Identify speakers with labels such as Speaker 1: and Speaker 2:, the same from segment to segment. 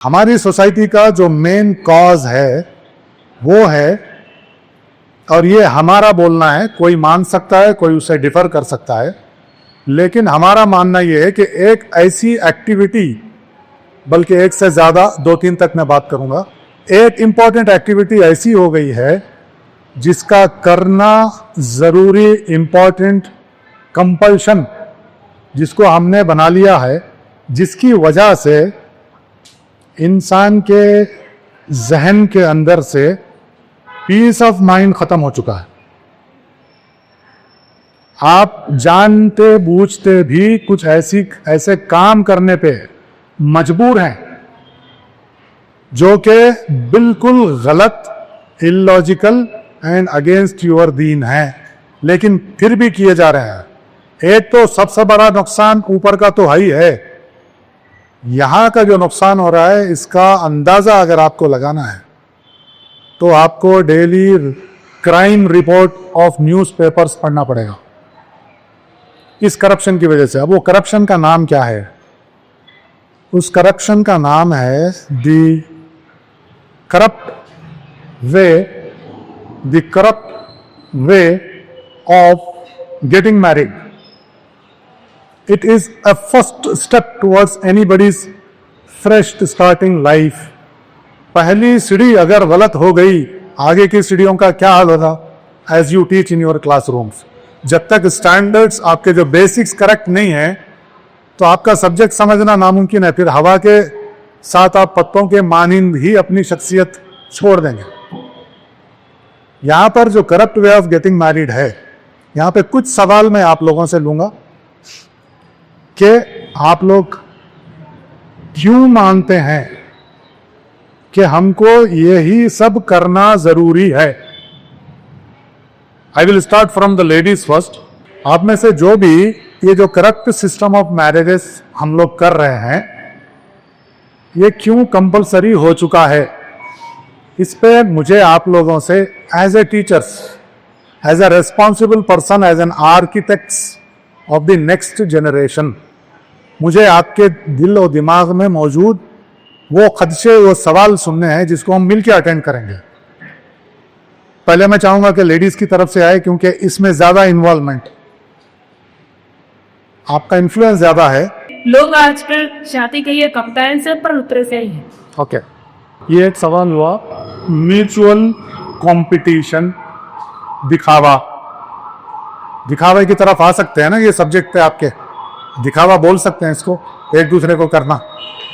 Speaker 1: हमारी सोसाइटी का जो मेन कॉज है वो है, और ये हमारा बोलना है, कोई मान सकता है, कोई उसे डिफर कर सकता है, लेकिन हमारा मानना ये है कि एक ऐसी एक्टिविटी, बल्कि एक से ज़्यादा, 2-3 तक मैं बात करूँगा, एक इम्पॉर्टेंट एक्टिविटी ऐसी हो गई है जिसका करना ज़रूरी, इम्पॉर्टेंट, कंपल्शन जिसको हमने बना लिया है, जिसकी वजह से इंसान के जहन के अंदर से पीस ऑफ माइंड खत्म हो चुका है। आप जानते बूझते भी कुछ ऐसे काम करने पे मजबूर हैं जो कि बिल्कुल गलत, इलॉजिकल एंड अगेंस्ट योर दीन है, लेकिन फिर भी किए जा रहे हैं। एक तो सबसे बड़ा नुकसान ऊपर का तो ही है, यहां का जो नुकसान हो रहा है इसका अंदाजा अगर आपको लगाना है तो आपको daily crime report of newspapers पढ़ना पड़ेगा इस करप्शन की वजह से। अब वो करप्शन का नाम क्या है? उस करप्शन का नाम है the corrupt way of getting married. It is a first step towards anybody's fresh starting life. पहली सीढ़ी अगर गलत हो गई, आगे की सीढ़ियों का क्या हाल होगा? As you teach in your classrooms, जब तक स्टैंडर्ड्स, आपके जो बेसिक्स करेक्ट नहीं है तो आपका सब्जेक्ट समझना नामुमकिन है। फिर हवा के साथ आप पत्तों के मानिंद ही अपनी शख्सियत छोड़ देंगे। यहां पर जो corrupt way of getting married है, यहां पे कुछ सवाल मैं आप लोगों से लूंगा कि आप लोग क्यों मानते हैं कि हमको यही सब करना जरूरी है। I will start from the ladies first. आप में से जो भी ये जो करप्ट सिस्टम ऑफ मैरिजेस हम लोग कर रहे हैं, ये क्यों कंपलसरी हो चुका है, इस पे मुझे आप लोगों से as a teachers, as a responsible person, as an architects of the next generation, मुझे आपके दिल और दिमाग में मौजूद वो खदशे, वो सवाल सुनने हैं जिसको हम मिलकर अटेंड करेंगे। पहले मैं चाहूंगा कि लेडीज की तरफ से आए, क्योंकि इसमें ज्यादा इन्वॉल्वमेंट, आपका इन्फ्लुएंस ज्यादा है।
Speaker 2: लोग आजकल शादी के लिए कंपैरिजन पर उतरे से ही हैं।
Speaker 1: ओके, ये एक सवाल हुआ, म्यूचुअल कंपटीशन, दिखावा। दिखावे की तरफ आ सकते हैं ना, ये सब्जेक्ट पे आपके दिखावा बोल सकते हैं इसको, एक दूसरे को करना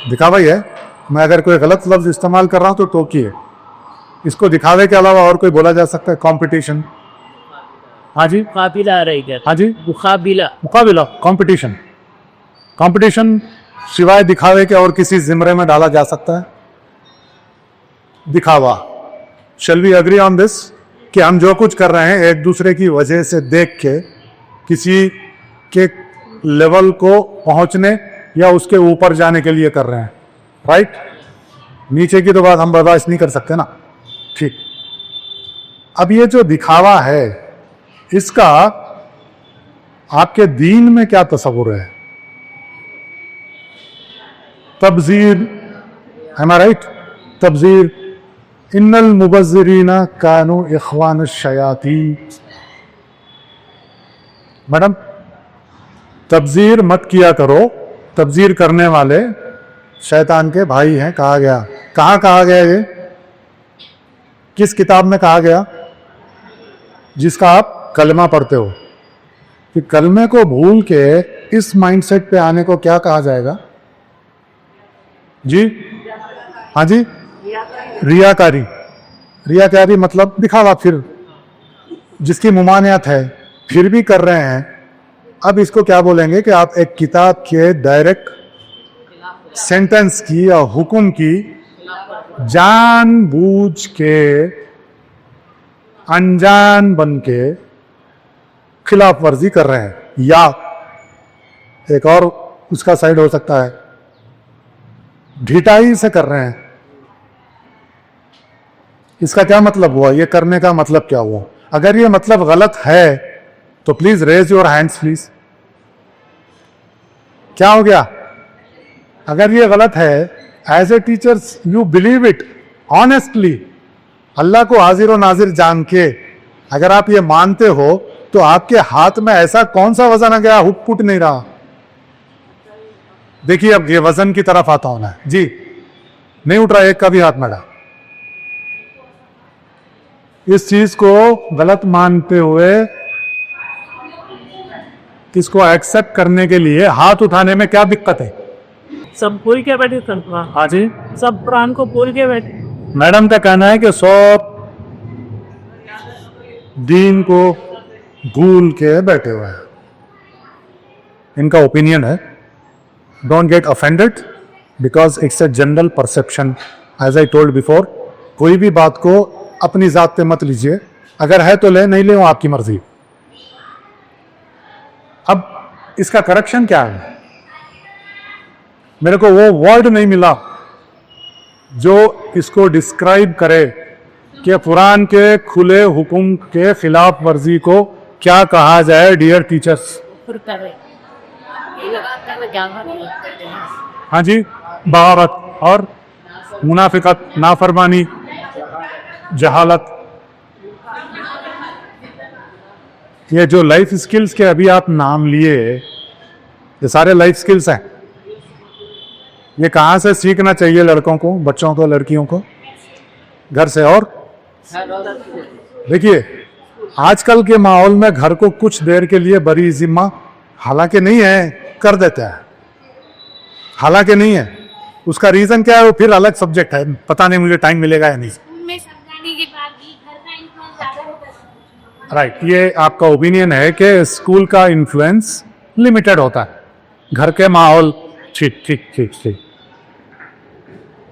Speaker 1: दिखावा ही है। मैं अगर कोई गलत लफ्ज इस्तेमाल कर रहा हूं तो टोकिए। इसको दिखावे के अलावा और कोई बोला जा सकता है? कंपटीशन। हाँ जी,
Speaker 2: मुकाबिला रही है।
Speaker 1: हाँ जी, मुकाबिला, कंपटीशन। कंपटीशन सिवाय दिखावे के और किसी जिम्रे में डाला जा सकता है? दिखावा। Shall we agree on this कि हम जो कुछ कर रहे हैं एक दूसरे की वजह से देख के किसी के लेवल को पहुंचने या उसके ऊपर जाने के लिए कर रहे हैं, राइट? नीचे की तो बात हम बर्दाश्त नहीं कर सकते ना। ठीक, अब ये जो दिखावा है, इसका आपके दीन में क्या तस्वुर है? तब्जीर, एम आई राइट? तब्जीर, इन्नल मुबज्जिरीना कानू इख्वान शयाती। मैडम, तब्जीर मत किया करो, तब्जीर करने वाले शैतान के भाई हैं, कहा गया। कहाँ कहा गया ये? किस किताब में कहा गया जिसका आप कलमा पढ़ते हो? कि कलमे को भूल के इस माइंडसेट पे आने को क्या कहा जाएगा जी? हाँ जी, रियाकारी। रियाकारी मतलब दिखावा, फिर जिसकी मुमानियत है फिर भी कर रहे हैं। अब इसको क्या बोलेंगे कि आप एक किताब के डायरेक्ट सेंटेंस की या हुक्म की जानबूझ के, अनजान बन के खिलाफ वर्जी कर रहे हैं। या एक और उसका साइड हो सकता है, ढिठाई से कर रहे हैं। इसका क्या मतलब हुआ? ये करने का मतलब क्या हुआ? अगर ये मतलब गलत है तो please raise your hands please. क्या हो गया? अगर ये गलत है, as a teachers you believe it honestly, अल्लाह को हाजिर और नाजिर जान के अगर आप ये मानते हो तो आपके हाथ में ऐसा कौन सा वजन आ गया हुक पुट नहीं रहा। देखिए अब ये वजन की तरफ आता हूं मैं जी, नहीं उठ रहा एक का भी हाथ मेरा। इस चीज को गलत मानते हुए इसको एक्सेप्ट करने के लिए हाथ उठाने में क्या दिक्कत है?
Speaker 3: सब भूल के बैठे तनख्वाह,
Speaker 1: हाँ जी,
Speaker 3: सब कुरान को भूल के बैठे।
Speaker 1: मैडम का कहना है कि सब दीन को भूल के बैठे हुए हैं, इनका ओपिनियन है। Don't get offended because it's a general perception. As I told before, कोई भी बात को अपनी जात पे मत लीजिए, अगर है तो ले, नहीं ले वो आपकी मर्जी। अब इसका करेक्शन क्या है? मेरे को वो वर्ड नहीं मिला जो इसको डिस्क्राइब करे कि कुरान के खुले हुक्म के खिलाफ वर्जी को क्या कहा जाए। डियर टीचर्स, हाँ जी, बगावत और मुनाफिकत, नाफरमानी, जहालत, ये जो लाइफ स्किल्स के अभी आप नाम लिए, ये सारे लाइफ स्किल्स हैं। ये कहाँ से सीखना चाहिए लड़कों को, बच्चों को, लड़कियों को? घर से। और देखिए आजकल के माहौल में घर को कुछ देर के लिए बड़ी जिम्मा, हालांकि नहीं है, कर देता है, हालांकि नहीं है। उसका रीजन क्या है वो फिर अलग सब्जेक्ट है, पता नहीं मुझे टाइम मिलेगा या नहीं।
Speaker 4: में समझाने के बाद भी घर का इन्फ्लुएंस ज्यादा होता है।
Speaker 1: राइट, ये आपका ओपिनियन है कि स्कूल का इन्फ्लुएंस लिमिटेड होता है, घर के माहौल। ठीक ठीक ठीक ठीक,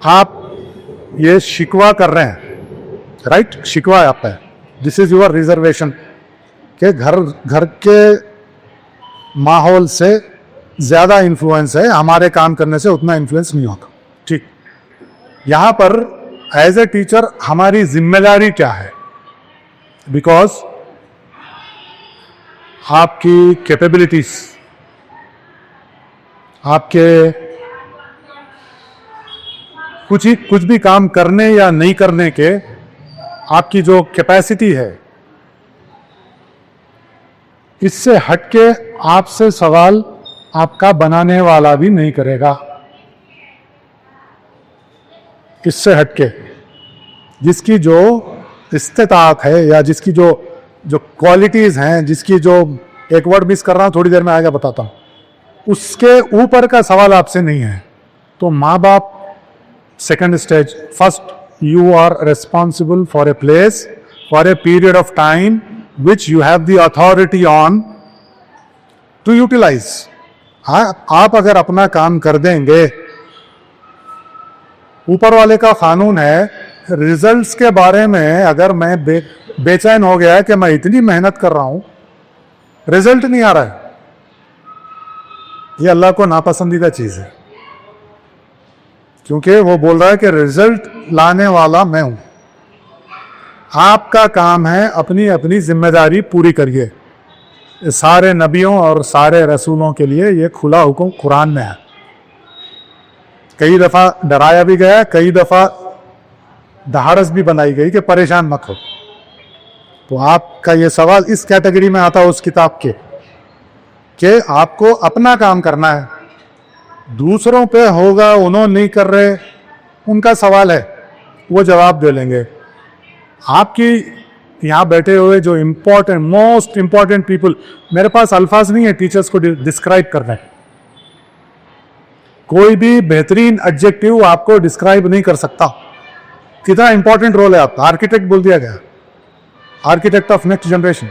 Speaker 1: आप ये शिकवा कर रहे हैं, राइट, शिकवा है आप पे, दिस इज योर रिजर्वेशन कि घर के माहौल से ज्यादा इन्फ्लुएंस है, हमारे काम करने से उतना इन्फ्लुएंस नहीं होगा। ठीक, यहां पर एज ए टीचर हमारी जिम्मेदारी क्या है? बिकॉज आपकी कैपेबिलिटीज, आपके कुछ भी काम करने या नहीं करने के आपकी जो कैपेसिटी है, इससे हटके आपसे सवाल आपका बनाने वाला भी नहीं करेगा। इससे हटके जिसकी जो इस्तेताअत है या जिसकी जो क्वालिटीज हैं, जिसकी जो, एक वर्ड मिस कर रहा हूं, थोड़ी देर में आएगा बताता हूं, उसके ऊपर का सवाल आपसे नहीं है। तो माँ बाप second stage, first you are responsible for a place for a period of time which you have the authority on to utilize. आप अगर अपना काम कर देंगे, ऊपर वाले का कानून है, रिजल्ट्स के बारे में अगर मैं बेचैन हो गया कि मैं इतनी मेहनत कर रहा हूं, रिजल्ट नहीं आ रहा है, ये अल्लाह को नापसंदीदा चीज है, क्योंकि वो बोल रहा है कि रिजल्ट लाने वाला मैं हूं। आपका काम है अपनी अपनी जिम्मेदारी पूरी करिए। सारे नबियों और सारे रसूलों के लिए ये खुला हुक्म कुरान में है। कई दफा डराया भी गया, कई दफा दहाड़स भी बनाई गई कि परेशान मत हो। तो आपका ये सवाल इस कैटेगरी में आता है उस किताब के कि आपको अपना काम करना है, दूसरों पे होगा, उन्होंने नहीं कर रहे, उनका सवाल है, वो जवाब दे लेंगे। आपकी यहाँ बैठे हुए जो इम्पोर्टेंट, मोस्ट इम्पोर्टेंट पीपल, मेरे पास अल्फाज नहीं है टीचर्स को डिस्क्राइब करने, कोई भी बेहतरीन एडजेक्टिव आपको डिस्क्राइब नहीं कर सकता कितना इंपॉर्टेंट रोल है आपका। आर्किटेक्ट बोल दिया गया, आर्किटेक्ट ऑफ नेक्स्ट जनरेशन।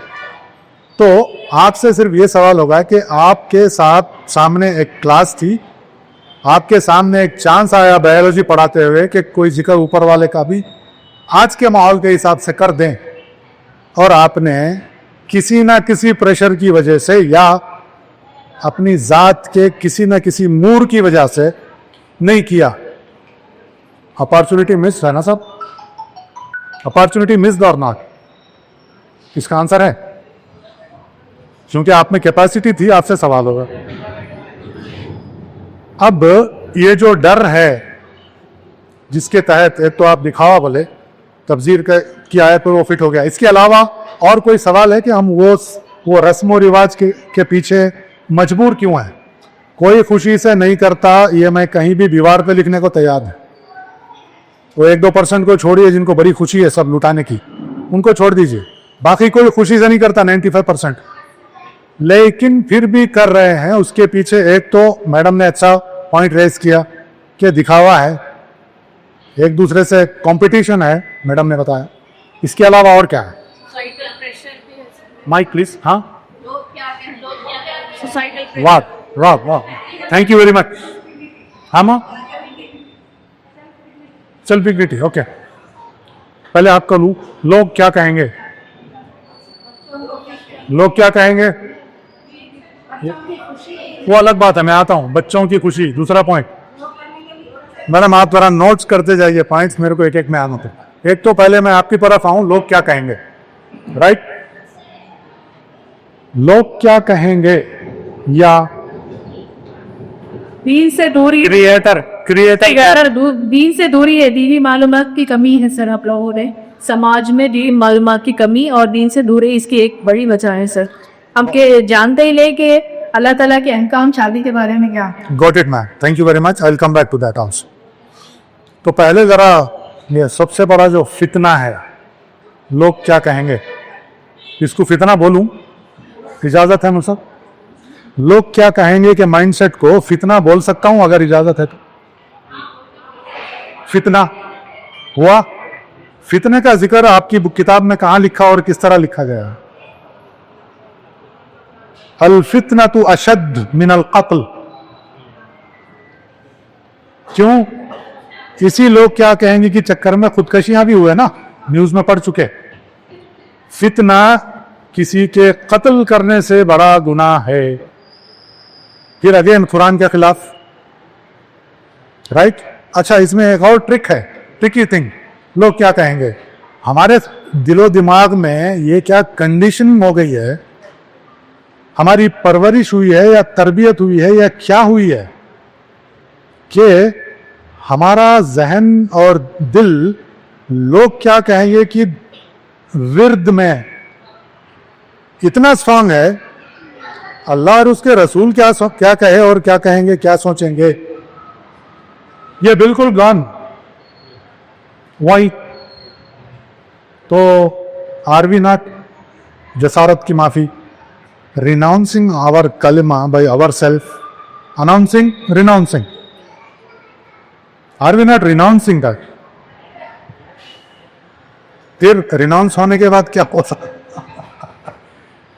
Speaker 1: तो आपसे सिर्फ ये सवाल होगा कि आपके साथ सामने एक क्लास थी, आपके सामने एक चांस आया बायोलॉजी पढ़ाते हुए कि कोई जिक्र ऊपर वाले का भी आज के माहौल के हिसाब से कर दें, और आपने किसी ना किसी प्रेशर की वजह से या अपनी जात के किसी ना किसी मूड की वजह से नहीं किया, अपॉर्चुनिटी मिस है ना सब? अपॉर्चुनिटी मिस और नॉट? इसका आंसर है क्योंकि आप में कैपेसिटी थी, आपसे सवाल होगा। अब ये जो डर है जिसके तहत एक तो आप दिखावा बोले तफजीर की आयत पर वो फिट हो गया। इसके अलावा और कोई सवाल है कि हम वो रस्म व रिवाज के पीछे मजबूर क्यों हैं? कोई खुशी से नहीं करता, ये मैं कहीं भी दीवार पे लिखने को तैयार है। वो 1-2% को छोड़िए जिनको बड़ी खुशी है सब लुटाने की, उनको छोड़ दीजिए। बाकी कोई खुशी से नहीं करता 95%, लेकिन फिर भी कर रहे हैं। उसके पीछे एक तो मैडम ने अच्छा पॉइंट रेज किया कि दिखावा है, एक दूसरे से कंपटीशन है, मैडम ने बताया। इसके अलावा और क्या है?
Speaker 2: सोसाइटल प्रेशर भी है सर।
Speaker 1: Mic please. हाँ,
Speaker 2: लोग क्या कहते हैं? सोसाइटल
Speaker 1: वाह वाह वाह, थैंक यू वेरी मच। हाँ माँ, सेल्फ डिग्निटी, ओके। पहले आपका लोग क्या कहेंगे? लोग क्या कहेंगे वो अलग बात है, मैं आता हूं। बच्चों की खुशी, दूसरा पॉइंट। मैडम आप जरा नोट्स करते जाइए पॉइंट्स, मेरे को एक एक में आना था। एक तो पहले मैं आपकी तरफ आऊं, लोग क्या कहेंगे, राइट? लोग क्या कहेंगे या
Speaker 2: दीन से दूरी,
Speaker 1: क्रिएटर
Speaker 2: दीन से दूरी है, दीनी मालूमात की कमी है सर। आप लोगों ने समाज में दीन मालूमात की कमी और दीन से दूरी इसकी एक बड़ी वजह है सर। हम के जानते ही ले कि अल्लाह ताला के अहकाम शादी के बारे में क्या।
Speaker 1: Got it ma'am, thank you very much, I will come back to that also. तो पहले जरा ये सबसे बड़ा जो फितना है, लोग क्या कहेंगे, इसको फितना बोलूं? इजाजत है मुझसे? लोग क्या कहेंगे कि माइंडसेट को फितना बोल सकता हूं अगर इजाजत है तो? फितना हुआ? फितने का जिक्र आपकी किताब में कहां लिखा और किस तरह लिखा गया? अल फितना तु अशद मिन अल कत्ल। क्यों? इसी लोग क्या कहेंगे कि चक्कर में खुदकशियां भी हुए ना, न्यूज में पढ़ चुके। फितना किसी के कत्ल करने से बड़ा गुनाह है। फिर अगेन कुरान के खिलाफ, राइट? अच्छा, इसमें एक और ट्रिक है, ट्रिकी थिंग। लोग क्या कहेंगे, हमारे दिलो दिमाग में ये क्या कंडीशनिंग हो गई है, हमारी परवरिश हुई है या तरबियत हुई है या क्या हुई है कि हमारा जहन और दिल लोग क्या कहेंगे कि विर्द में इतना स्ट्रांग है। अल्लाह और उसके रसूल क्या कहे और क्या कहेंगे, क्या सोचेंगे, ये बिल्कुल गॉन। वही तो आर वी नॉट, जसारत की माफी, रिनाउंसिंग आवर कलिमा by our self, announcing, renouncing, are we not renouncing that? फिर रिनाउंस होने के बाद क्या हो सकता?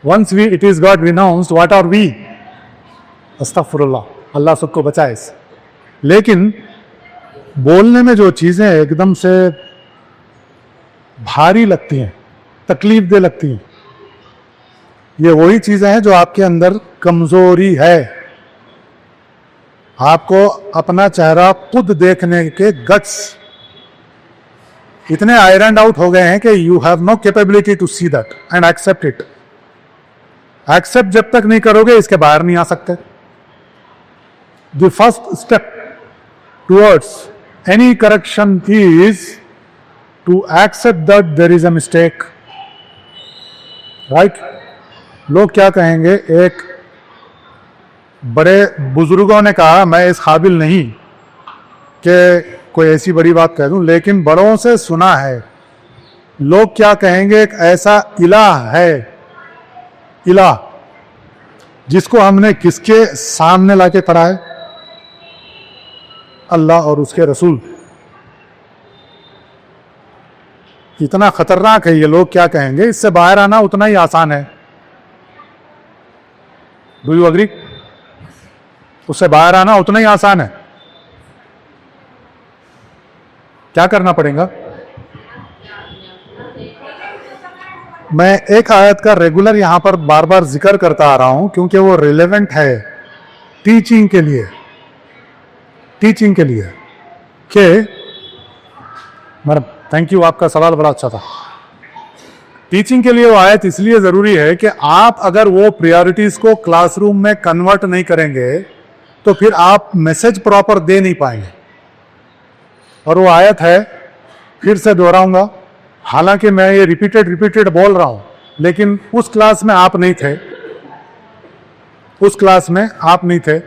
Speaker 1: Once it is got renounced, what are we? अस्तगफिरुल्लाह, अल्लाह सबको बचाए इससे। लेकिन बोलने में जो चीजें एकदम से भारी लगती हैं, तकलीफ दे लगती हैं, ये वही चीजें हैं जो आपके अंदर कमजोरी है। आपको अपना चेहरा खुद देखने के गट्स इतने आयरन आउट हो गए हैं कि you have no capability to see that and accept it. Accept जब तक नहीं करोगे इसके बाहर नहीं आ सकते। The first step towards any correction is to accept that there is a mistake, right? लोग क्या कहेंगे, एक बड़े बुजुर्गों ने कहा, मैं इस काबिल नहीं कि कोई ऐसी बड़ी बात कह दूं, लेकिन बड़ों से सुना है। लोग क्या कहेंगे, एक ऐसा इलाह है, इलाह जिसको हमने किसके सामने लाके खड़ा है? अल्लाह और उसके रसूल। इतना खतरनाक है ये। लोग क्या कहेंगे, इससे बाहर आना उतना ही आसान है। Do you agree? उससे बाहर आना उतना ही आसान है। क्या करना पड़ेगा? मैं एक आयत का रेगुलर यहां पर बार बार जिक्र करता आ रहा हूं क्योंकि वो रिलेवेंट है टीचिंग के लिए, टीचिंग के लिए। कि मैडम थैंक यू, आपका सवाल बड़ा अच्छा था। टीचिंग के लिए वो आयत इसलिए जरूरी है कि आप अगर वो प्रायोरिटीज को क्लासरूम में कन्वर्ट नहीं करेंगे तो फिर आप मैसेज प्रॉपर दे नहीं पाएंगे। और वो आयत है, फिर से दोहराऊंगा, हालांकि मैं ये रिपीटेड बोल रहा हूं, लेकिन उस क्लास में आप नहीं थे, उस क्लास में आप नहीं थे।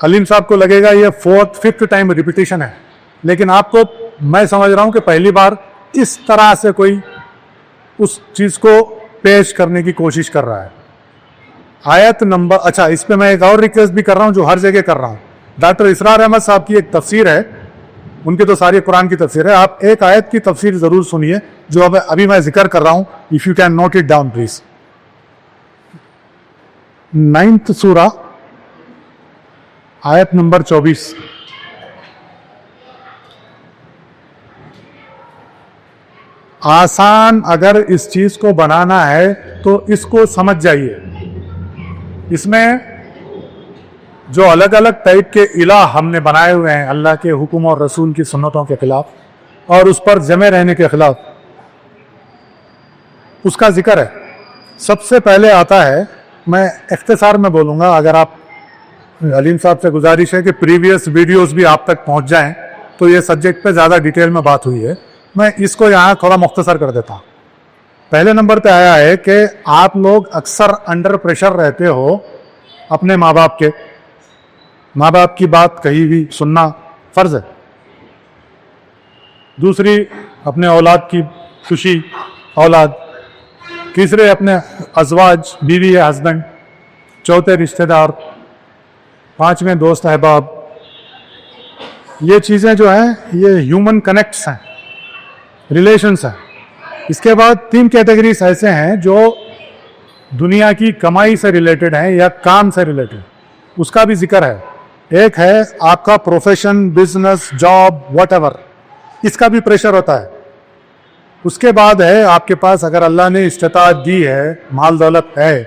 Speaker 1: अलीम साहब को लगेगा ये 4th 5th टाइम रिपीटेशन है, लेकिन आपको मैं समझ रहा हूं कि पहली बार इस तरह से कोई उस चीज को पेश करने की कोशिश कर रहा है। आयत नंबर, अच्छा इस पे मैं एक और रिक्वेस्ट भी कर रहा हूं जो हर जगह कर रहा हूं। डॉक्टर इसरार अहमद साहब की एक तफसीर है, उनकी तो सारी कुरान की तफसीर है, आप एक आयत की तफसीर जरूर सुनिए जो अभी मैं जिक्र कर रहा हूं। If you can note it down please. 9th सूरा आयत नंबर 24। आसान अगर इस चीज को बनाना है तो इसको समझ जाइए। इसमें जो अलग अलग टाइप के इलाह हमने बनाए हुए हैं अल्लाह के हुक्म और रसूल की सुन्नतों के खिलाफ और उस पर जमे रहने के खिलाफ, उसका जिक्र है। सबसे पहले आता है, मैं इख्तिसार में बोलूंगा, अगर आप अलीम साहब से गुजारिश है कि प्रीवियस वीडियोस भी आप तक पहुंच जाएं, तो ये सब्जेक्ट पे ज़्यादा डिटेल में बात हुई है, मैं इसको यहाँ थोड़ा मुख्तसर कर देता हूँ। पहले नंबर पे आया है कि आप लोग अक्सर अंडर प्रेशर रहते हो अपने माँ बाप के। माँ बाप की बात कही हुई सुनना फर्ज है। दूसरी, अपने औलाद की खुशी औलाद। तीसरे, अपने अजवाज, बीवी या हस्बैंड। चौथे, रिश्तेदार। पांचवें, दोस्त अहबाब। ये चीज़ें जो हैं ये ह्यूमन कनेक्ट्स हैं, रिलेशंस हैं। इसके बाद 3 कैटेगरीज ऐसे हैं जो दुनिया की कमाई से रिलेटेड हैं या काम से रिलेटेड, उसका भी जिक्र है। एक है आपका प्रोफेशन, बिजनेस, जॉब, व्हाटएवर, इसका भी प्रेशर होता है। उसके बाद है आपके पास अगर अल्लाह ने इस्तिताअत दी है, माल दौलत है,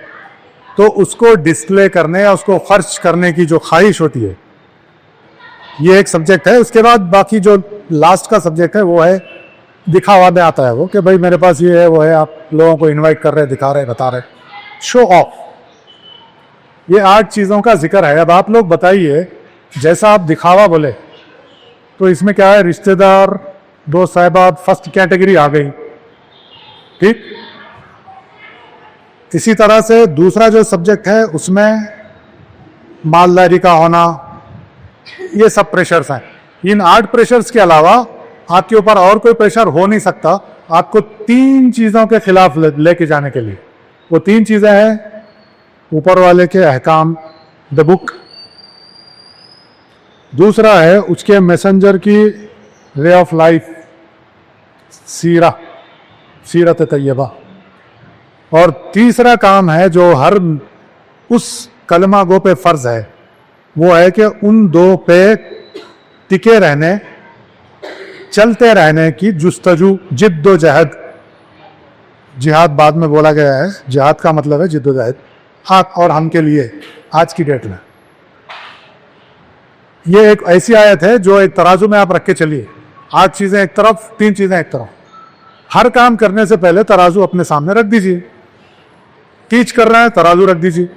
Speaker 1: तो उसको डिस्प्ले करने या उसको खर्च करने की जो ख्वाहिश होती है, ये एक सब्जेक्ट है। उसके बाद बाकी जो लास्ट का सब्जेक्ट है वो है दिखावा में आता है, वो कि भाई मेरे पास ये है वो है, आप लोगों को इनवाइट कर रहे, दिखा रहे, बता रहे, शो ऑफ। ये 8 चीज़ों का जिक्र है। अब आप लोग बताइए, जैसा आप दिखावा बोले तो इसमें क्या है, रिश्तेदार, दोस्त अहबाब, फर्स्ट कैटेगरी आ गई, ठीक। इसी तरह से दूसरा जो सब्जेक्ट है उसमें मालदारी का होना, ये सब प्रेशर्स हैं। इन 8 प्रेशर्स के अलावा आपके ऊपर और कोई प्रेशर हो नहीं सकता आपको 3 चीज़ों के खिलाफ लेके जाने के लिए। वो 3 चीज़ें हैं, ऊपर वाले के अहकाम, द बुक। दूसरा है उसके मैसेंजर की वे ऑफ लाइफ, सीरत तैयबा। और तीसरा काम है जो हर उस कलमा गो पे फर्ज है, वो है कि उन 2 पे टिके रहने, चलते रहने की जुस्तजू, जिद्दोजहद। जिहाद बाद में बोला गया है, जिहाद का मतलब है जिद्दोजहद, आप और हम के लिए आज की डेट में। ये एक ऐसी आयत है जो एक तराजू में आप रख के चलिए, 8 चीजें एक तरफ, 3 चीजें एक तरफ। हर काम करने से पहले तराजू अपने सामने रख दीजिए। टीच कर रहे हैं, तराजू रख दीजिए।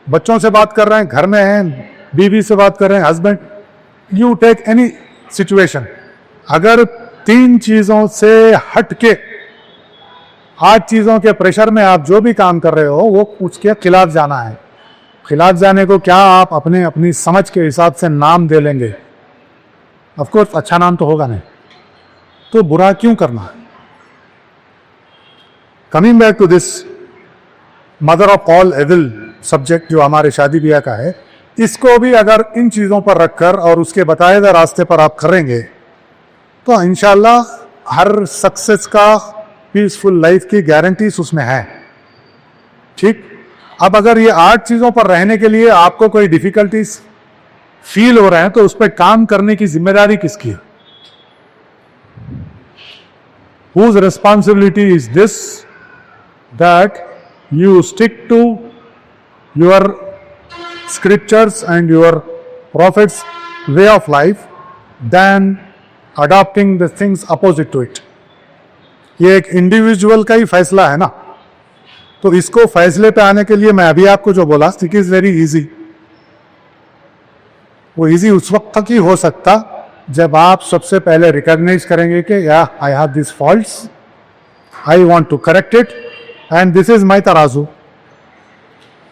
Speaker 1: बच्चों से बात कर रहे हैं, घर में हैं, बीवी से बात कर रहे हैं, husband, you take any situation, अगर 3 चीजों से हट के 8 चीजों के प्रेशर में आप जो भी काम कर रहे हो वो उसके खिलाफ जाना है। खिलाफ जाने को क्या आप अपनी समझ के हिसाब से नाम दे लेंगे, ऑफ कोर्स अच्छा नाम तो होगा नहीं, तो बुरा क्यों करना है। Coming back to this mother of all evil subject जो हमारे शादी ब्याह का है, इसको भी अगर इन चीज़ों पर रखकर और उसके बताए गए रास्ते पर आप करेंगे तो इंशाल्लाह हर सक्सेस का, पीसफुल लाइफ की गारंटीज उसमें है, ठीक। अब अगर ये 8 चीज़ों पर रहने के लिए आपको कोई डिफिकल्टीज फील हो रहे हैं तो उस पर काम करने की जिम्मेदारी किसकी है? Whose responsibility is this, that you stick to your scriptures and your prophet's way of life than adopting the things opposite to it. ये एक इंडिविजुअल का ही फैसला है ना, तो इसको फैसले पे आने के लिए मैं अभी आपको जो बोला, इट इज वेरी इजी। वो इजी उस वक्त तक ही हो सकता जब आप सबसे पहले रिकॉग्नाइज करेंगे कि या I have this faults, I want to correct it and this is my तराजू।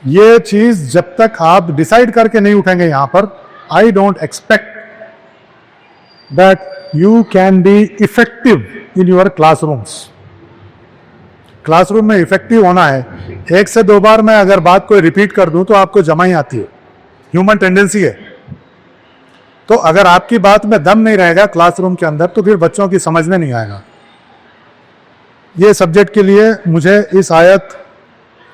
Speaker 1: ये चीज जब तक आप डिसाइड करके नहीं उठेंगे यहां पर, I don't expect that you can be effective in your classrooms. Classroom में इफेक्टिव होना है, 1 से 2 बार मैं अगर बात कोई रिपीट कर दूं तो आपको जमा ही आती है, ह्यूमन टेंडेंसी है। तो अगर आपकी बात में दम नहीं रहेगा क्लासरूम के अंदर तो फिर बच्चों की समझ में नहीं आएगा। ये सब्जेक्ट के लिए मुझे इस आयत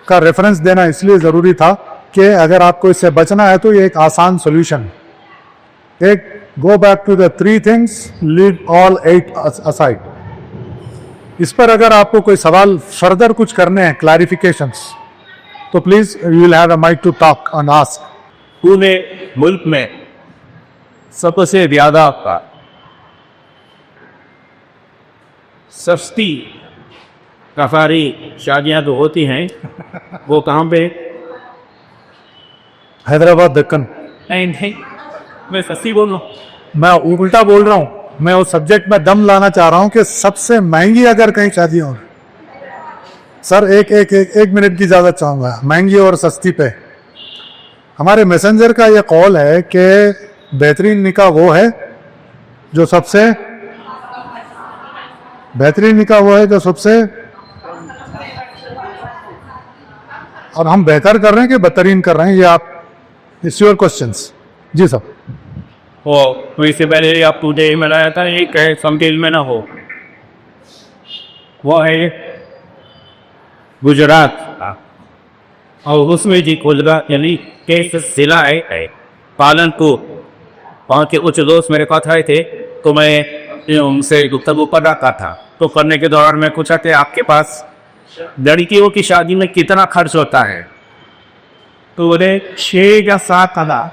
Speaker 1: का रेफरेंस देना इसलिए ज़रूरी था कि अगर आपको इससे बचना है तो ये एक आसान सॉल्यूशन। एक, go back to the 3 things, leave all 8 aside. इस पर अगर आपको कोई सवाल फर्दर कुछ करने हैं, क्लैरिफिकेशंस, तो please you will have a mic to talk and ask.
Speaker 5: पूरे मुल्क में सबसे ज्यादा सस्ती कफारी शादियां तो होती हैं, वो कहाँ पे?
Speaker 1: हैदराबाद, दक्कन।
Speaker 5: नहीं, मैं सस्ती बोल रहा हूँ।
Speaker 1: मैं उल्टा बोल रहा हूँ, मैं उस सब्जेक्ट में दम लाना चाह रहा हूं कि सबसे महंगी अगर कहीं शादी हो, सर एक मिनट की इजाजत चाहूंगा, महंगी और सस्ती पे। हमारे मैसेंजर का ये कॉल है कि बेहतरीन निकाह वो है जो सबसे बेहतरीन निकाह वो है जो सबसे, और हम बेहतर कर रहे हैं कि बदतरीन कर रहे हैं, ये आप, इट्स योर क्वेश्चंस। जी साहब।
Speaker 5: तो इससे पहले आप तुझे मिलाया था, ये कहे समझ में ना हो, वो है गुजरात, और उसमें जी गुजरात यानी केस जिला है पालनपुर। वहाँ के उच्च दोस्त मेरे पास आए थे तो मैं उनसे गुफ्तगू कर रहा था, तो करने के दौरान मैं पूछा कि आपके पास लड़कियों की शादी में कितना खर्च होता है? तो बोले 6 या 7 हजार,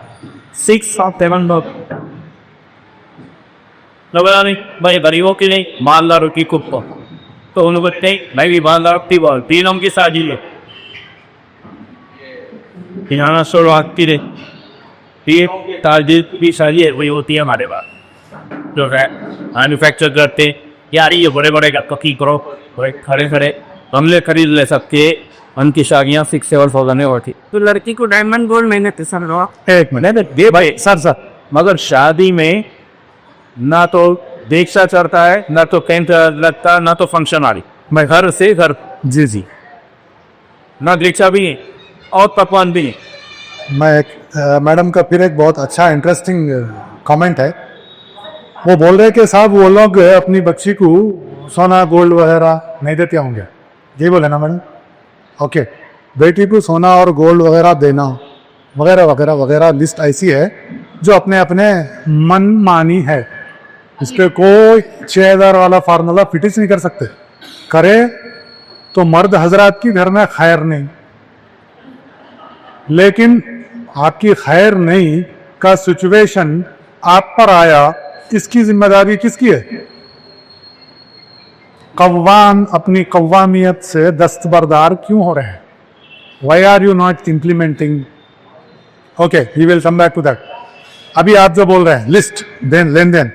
Speaker 5: 6 और 7 लोग। बोला नहीं भाई गरीबों की नहीं, मालदारों की कुप्पो। तो उन्होंने बोलते मैं भी मालदार की बोल, तीनों की शादी है यहाँ शुरुआत की रे, ये ताजिर की शादी है वही होती है हमारे पास, जो है मैन्युफैक्चर करते यार, ये बड़े बड़े की करो, बड़े खड़े खड़े गमले खरीद ले सकते, उनकी शादियाँ 6-7 में होती।
Speaker 3: तो लड़की को डायमंड गोल्ड मैंने तिसर लो।
Speaker 1: एक मिनट दे भाई, सर
Speaker 5: मगर शादी में ना तो दीक्षा चढ़ता है, ना तो टेंट लगता, ना तो फंक्शन आ रही, मैं घर से घर,
Speaker 1: जी जी,
Speaker 5: ना दीक्षा भी है और पकवान भी है।
Speaker 1: मैं मैडम का फिर एक बहुत अच्छा इंटरेस्टिंग कमेंट है। वो बोल रहे कि साहब वो लोग अपनी बच्ची को सोना गोल्ड वगैरह नहीं देते होंगे, यही बोले ना मैडम? ओके, बेटी को सोना और गोल्ड वगैरह देना वगैरह वगैरह वगैरह लिस्ट ऐसी है जो अपने अपने मन मानी है, इस पर कोई 6000 वाला फार्मूला फिटिश नहीं कर सकते। करे तो मर्द हजरात की घर में खैर नहीं, लेकिन आपकी खैर नहीं का सिचुएशन आप पर आया, इसकी जिम्मेदारी किसकी है? कव्वाम अपनी कव्वामियत से दस्तबरदार क्यों हो रहे हैं? Why are you not implementing? Okay, we will come back to that. अभी आप जो बोल रहे हैं लिस्ट लेन देन,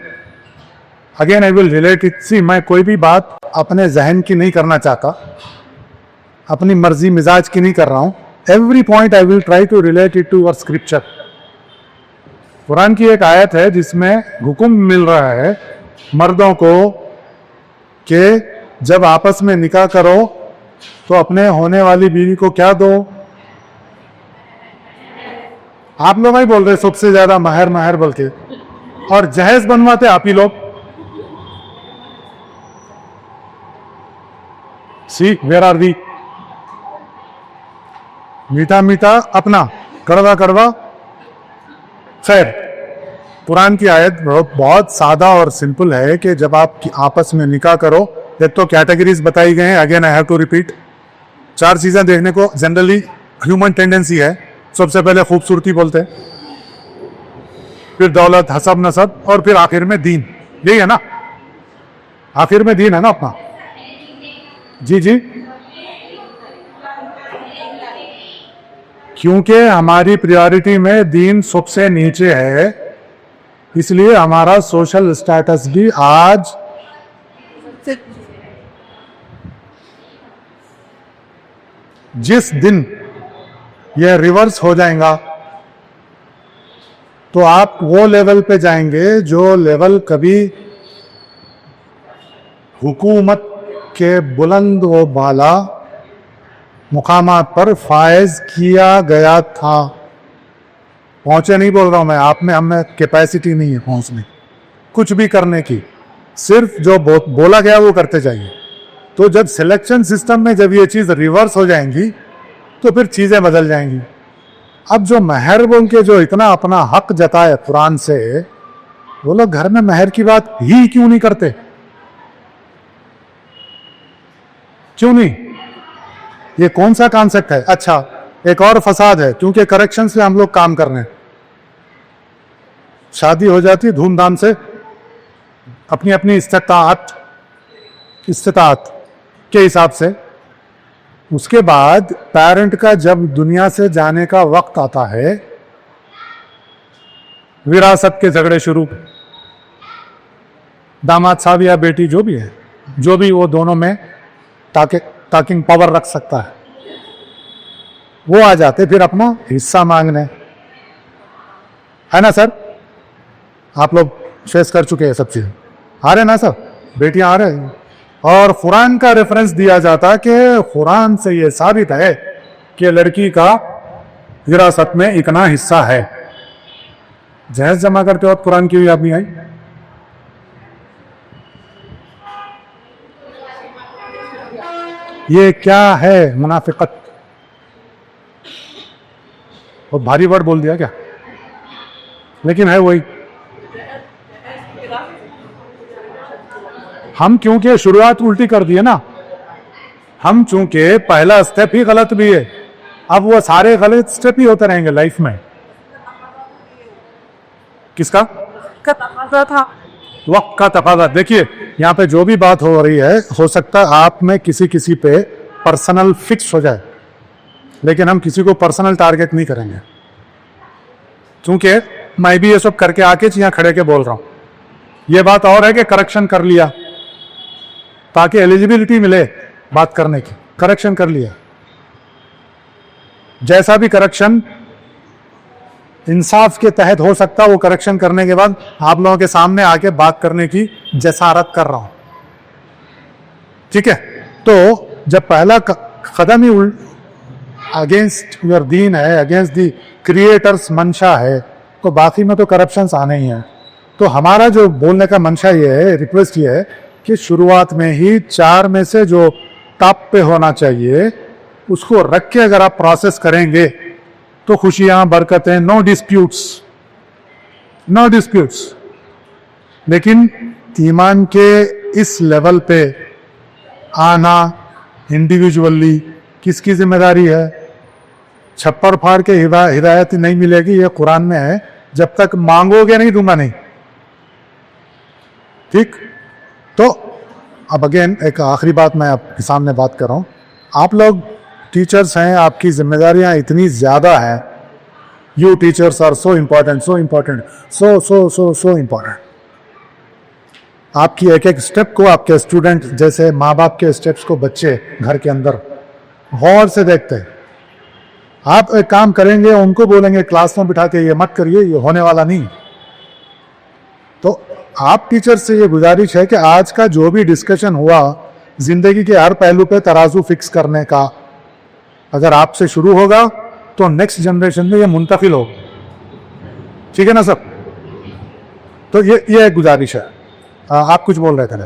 Speaker 1: again I will relate it. See, मैं कोई भी बात अपने जहन की नहीं करना चाहता, अपनी मर्जी मिजाज की नहीं कर रहा हूं। Every point I will try to relate it to our scripture. Quran की एक आयत है जिसमें हुक्म मिल रहा है मर्दों को कि जब आपस में निकाह करो तो अपने होने वाली बीवी को क्या दो? आप लोग ही बोल रहे सबसे ज्यादा महर महर बल्कि, और जहेज बनवाते आप ही लोग। सी वेयर आर वी? मीठा मीठा अपना, कड़वा कड़वा। खैर, कुरान की आयत बहुत सादा और सिंपल है कि जब आप आपस में निकाह करो, एक तो कैटेगरीज बताई गए हैं, again I have to repeat. 4 चीजें देखने को जनरली ह्यूमन टेंडेंसी है। सबसे पहले खूबसूरती बोलते हैं, फिर दौलत, हसब नसब, और फिर आखिर में दीन। यही है ना? आखिर में दीन है ना अपना? जी जी, क्योंकि हमारी प्रायोरिटी में दीन सबसे नीचे है, इसलिए हमारा सोशल स्टेटस भी आज जिस दिन यह रिवर्स हो जाएगा तो आप वो लेवल पे जाएंगे जो लेवल कभी हुकूमत के बुलंद व बाला मुकामात पर फायज किया गया था। पहुंचे नहीं बोल रहा हूं मैं, आप में हमें कैपेसिटी नहीं है पहुंचने कुछ भी करने की, सिर्फ जो बोला गया वो करते जाइए। तो जब सिलेक्शन सिस्टम में जब ये चीज़ रिवर्स हो जाएंगी तो फिर चीज़ें बदल जाएंगी। अब जो महर बोल के जो इतना अपना हक जताए कुरान से, वो लोग घर में महर की बात ही क्यों नहीं करते? क्यों नहीं? ये कौन सा कॉन्सेप्ट है? अच्छा, एक और फसाद है, क्योंकि करेक्शन से हम लोग काम कर रहे हैं। शादी हो जाती धूमधाम से, अपनी अपनी इस्तिताअत के हिसाब से। उसके बाद पेरेंट का जब दुनिया से जाने का वक्त आता है, विरासत के झगड़े शुरू। दामाद साहब या बेटी जो भी है, जो भी वो दोनों में टाकिंग पावर रख सकता है, वो आ जाते फिर अपना हिस्सा मांगने। है ना सर? आप लोग फेस कर चुके हैं सब चीज़, आ रहे ना सर? बेटियां आ रहे हैं। और कुरान का रेफरेंस दिया जाता कि कुरान से ये साबित है कि लड़की का विरासत में इतना हिस्सा है। जहेज जमा करते वक्त कुरान की याद नहीं आई? ये क्या है? मुनाफिकत। बहुत भारी वर्ड बोल दिया क्या? लेकिन है वही। हम क्योंकि शुरुआत उल्टी कर दी है ना, हम चूंकि पहला स्टेप ही गलत भी है, अब वो सारे गलत स्टेप ही होते रहेंगे लाइफ में। किसका
Speaker 3: था
Speaker 1: वक्त का तकाजा? देखिए यहाँ पे जो भी बात हो रही है, हो सकता है आप में किसी पे पर्सनल फिक्स हो जाए, लेकिन हम किसी को पर्सनल टारगेट नहीं करेंगे, क्योंकि मैं भी ये सब करके आके यहाँ खड़े के बोल रहा हूं। ये बात और है कि करेक्शन कर लिया ताकि एलिजिबिलिटी मिले बात करने की, करेक्शन कर लिया। जैसा भी करेक्शन इंसाफ के तहत हो सकता, वो करेक्शन करने के बाद आप लोगों के सामने आके बात करने की जसारत कर रहा हूं। ठीक है? तो जब पहला कदम ही अगेंस्ट योर दीन है, अगेंस्ट दी क्रिएटर्स मंशा है, तो बाकी में तो करप्शंस आने ही हैं। तो हमारा जो बोलने का मंशा ये है, रिक्वेस्ट ये है कि शुरुआत में ही 4 में से जो टॉप पे होना चाहिए उसको रख के अगर आप प्रोसेस करेंगे तो खुशियां, बरकतें, नो डिस्प्यूट्स। लेकिन ईमान के इस लेवल पे आना इंडिविजुअली किसकी जिम्मेदारी है? छप्पर फाड़ के हिदायत नहीं मिलेगी, ये कुरान में है। जब तक मांगोगे नहीं, दूंगा नहीं। ठीक? तो अब अगेन एक आखिरी बात मैं आपके सामने बात कर रहा हूँ। आप लोग टीचर्स हैं, आपकी जिम्मेदारियां इतनी ज़्यादा हैं। You teachers are so important, so important. आपकी एक एक स्टेप को आपके स्टूडेंट, जैसे माँ बाप के स्टेप्स को बच्चे घर के अंदर गौर से देखते हैं। आप एक काम करेंगे, उनको बोलेंगे क्लास में बिठा के ये मत करिए, ये होने वाला नहीं। तो आप टीचर से ये गुजारिश है कि आज का जो भी डिस्कशन हुआ, जिंदगी के हर पहलू पे तराजू फिक्स करने का, अगर आपसे शुरू होगा तो नेक्स्ट जनरेशन में ये मुंतकिल होगा। ठीक है ना सब? तो ये एक गुजारिश है। आप कुछ बोल रहे थे?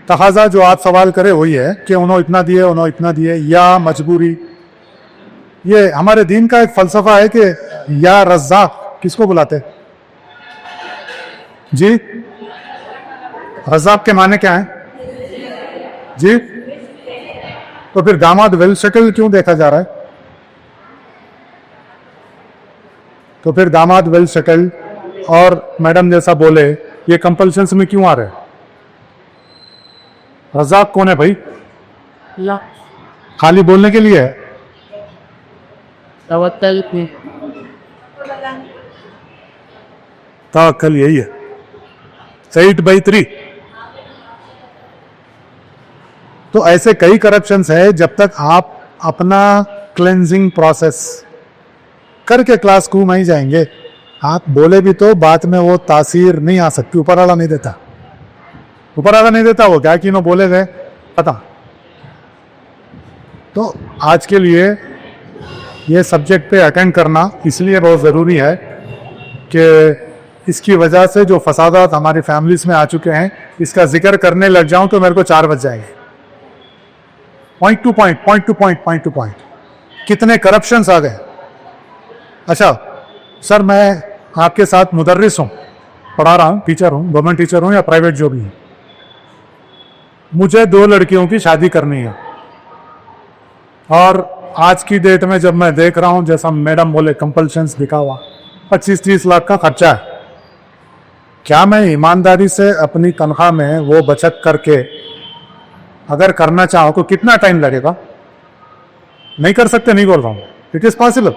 Speaker 1: तकाजा जो आप सवाल करे वही है कि उन्होंने इतना दिए, या मजबूरी। ये हमारे दीन का एक फलसफा है कि या रज़्ज़ाक़ किसको बुलाते जी? रज़्ज़ाक़ के माने क्या है जी? तो फिर दामाद वेल सेटल क्यों देखा जा रहा है? तो फिर दामाद वेल सेटल और मैडम जैसा बोले, ये कंपल्शंस में क्यों आ रहे हैं? रज़्ज़ाक़ कौन है भाई? खाली बोलने के लिए है? तवक्कल यही है, 8/3। तो ऐसे कई करप्शंस है, जब तक आप अपना क्लेंजिंग प्रोसेस करके क्लास को नहीं जाएंगे, आप बोले भी तो बात में वो तासीर नहीं आ सकती, ऊपर वाला नहीं देता, ऊपर वाला नहीं देता, वो क्या किनो बोले गए पता। तो आज के लिए ये सब्जेक्ट पे अटेंड करना इसलिए बहुत ज़रूरी है कि इसकी वजह से जो फसादात हमारी फैमिलीज में आ चुके हैं, इसका जिक्र करने लग जाऊं तो मेरे को 4 बज जाएंगे। पॉइंट टू पॉइंट कितने करप्शंस आ गए। अच्छा सर, मैं आपके साथ मुदर्रिस हूँ, पढ़ा रहा हूँ, टीचर हूँ, गवर्नमेंट टीचर हूँ या प्राइवेट जो भी है, मुझे 2 लड़कियों की शादी करनी है, और आज की डेट में जब मैं देख रहा हूँ, जैसा मैडम बोले कंपल्शंस लिखा हुआ, 25-30 लाख का खर्चा है। क्या मैं ईमानदारी से अपनी तनख्वाह में वो बचत करके अगर करना चाहूँ तो कितना टाइम लगेगा? नहीं कर सकते, नहीं बोल रहा हूँ, इट इज पॉसिबल।